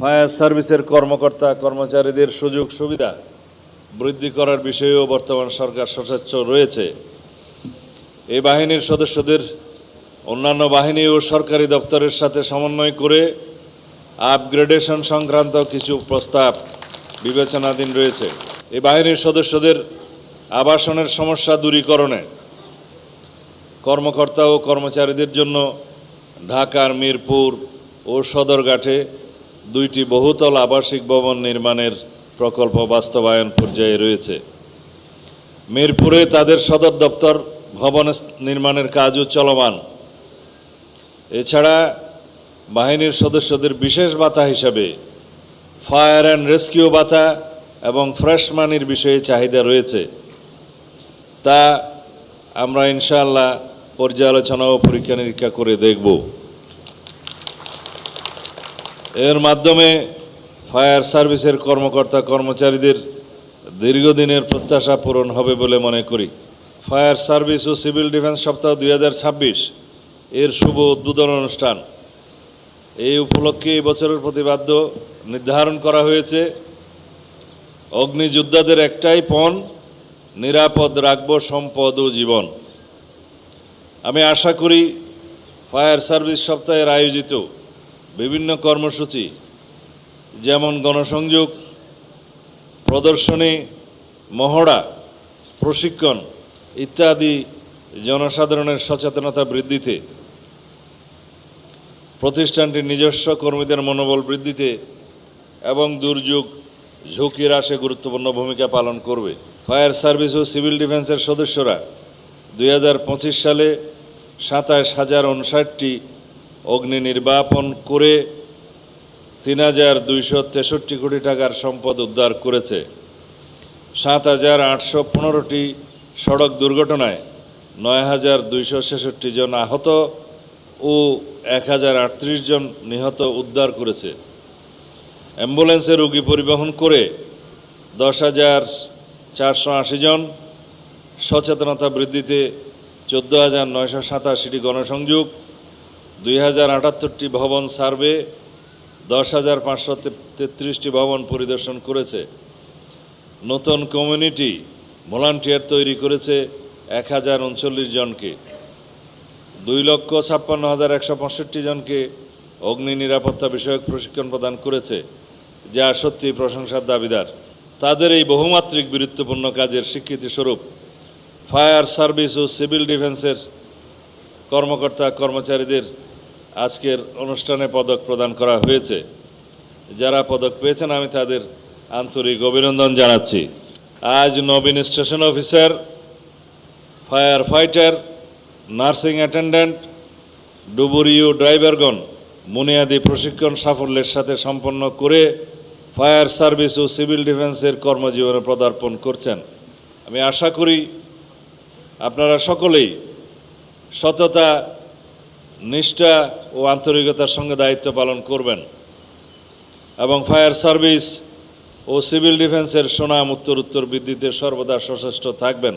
Fire সার্ভিসের কর্মকর্তা কর্মচারীদের সুযোগ সুবিধা বৃদ্ধি করার বিষয়েও বর্তমান সরকার সচেষ্ট রয়েছে। এই বাহিনীর সদস্যদের অন্যান্য বাহিনী ও সরকারি দপ্তরের সাথে সমন্বয় করে আপগ্রেডেশন সংক্রান্ত কিছু প্রস্তাব বিবেচনাধীন রয়েছে। এই বাহিনীর সদস্যদের আবাসনের সমস্যা দূরীকরণে কর্মকর্তা ও কর্মচারীদের জন্য ঢাকার মিরপুর ও সদরঘাটে 2টি বহুতল আবাসিক ভবন নির্মাণের প্রকল্প বাস্তবায়ন পর্যায়ে রয়েছে। মিরপুরে তাদের সদর দপ্তর ভবন নির্মাণের কাজও চলমান। এছাড়া বাহিনীর সদস্যদের বিশেষ ভাতা হিসাবে ফায়ার অ্যান্ড রেস্কিউ ভাতা এবং ফ্রেশ মানির বিষয়ে চাহিদা রয়েছে। তা আমরা ইনশাআল্লাহ পর্যালোচনা ও পরীক্ষা নিরীক্ষা করে দেখব। এর মাধ্যমে ফায়ার সার্ভিসের কর্মকর্তা কর্মচারীদের দীর্ঘদিনের প্রত্যাশা পূরণ হবে বলে মনে করি। ফায়ার সার্ভিস ও সিভিল ডিফেন্স সপ্তাহ 2026 এর শুভ উদ্বোধন অনুষ্ঠান। এই উপলক্ষে এই বছরের প্রতিপাদ্য নির্ধারণ করা হয়েছে, অগ্নিযোদ্ধাদের একটাই পণ, নিরাপদ রাখব সম্পদ ও জীবন। আমি আশা করি ফায়ার সার্ভিস সপ্তাহের আয়োজিত বিভিন্ন কর্মসূচি যেমন গণসংযোগ, প্রদর্শনী, মহড়া, প্রশিক্ষণ ইত্যাদি জনসাধারণের সচেতনতা বৃদ্ধিতে, প্রতিষ্ঠানটির নিজস্ব কর্মীদের মনোবল বৃদ্ধিতে এবং দুর্যোগ ঝুঁকি হ্রাসে গুরুত্বপূর্ণ ভূমিকা পালন করবে। ফায়ার সার্ভিস ও সিভিল ডিফেন্সের সদস্যরা 2025 সালে 27,059টি অগ্নি নির্বাপন করে 3,263 কোটি টাকার সম্পদ উদ্ধার করেছে। 7,815টি সড়ক দুর্ঘটনায় 9,266 জন আহত ও 1,038 জন নিহত উদ্ধার করেছে। অ্যাম্বুলেন্সে রোগী পরিবহন করে 10,480 জন, সচেতনতা বৃদ্ধিতে 14,987টি গণসংযোগ, 2,078টি ভবন সার্ভে, 10,533টি ভবন পরিদর্শন করেছে। নতুন কমিউনিটি ভলান্টিয়ার তৈরি করেছে 1,039 জনকে। 2,56,165 জনকে অগ্নি নিরাপত্তা বিষয়ক প্রশিক্ষণ প্রদান করেছে, যা সত্যি প্রশংসার দাবিদার। তাদের এই বহুমাত্রিক গুরুত্বপূর্ণ কাজের স্বীকৃতিস্বরূপ ফায়ার সার্ভিস ও সিভিল ডিফেন্সের কর্মকর্তা কর্মচারীদের আজকের অনুষ্ঠানে পদক প্রদান করা হয়েছে। যারা পদক পেয়েছেন আমি তাদের আন্তরিক অভিনন্দন জানাচ্ছি। আজ নবীন station officer, fire fighter, nursing attendant, ডুবুরিও ড্রাইভারগণ বুনিয়াদী প্রশিক্ষণ সাফল্যের সাথে সম্পন্ন করে ফায়ার সার্ভিস ও সিভিল ডিফেন্সের কর্মজীবনে পদার্পণ করছেন। আমি আশা করি আপনারা সকলেই সততা, নিষ্ঠা ও আন্তরিকতার সঙ্গে দায়িত্ব পালন করবেন এবং ফায়ার সার্ভিস ও সিভিল ডিফেন্সের সুনাম উত্তরোত্তর বৃদ্ধিতে সর্বদা সচেষ্ট থাকবেন।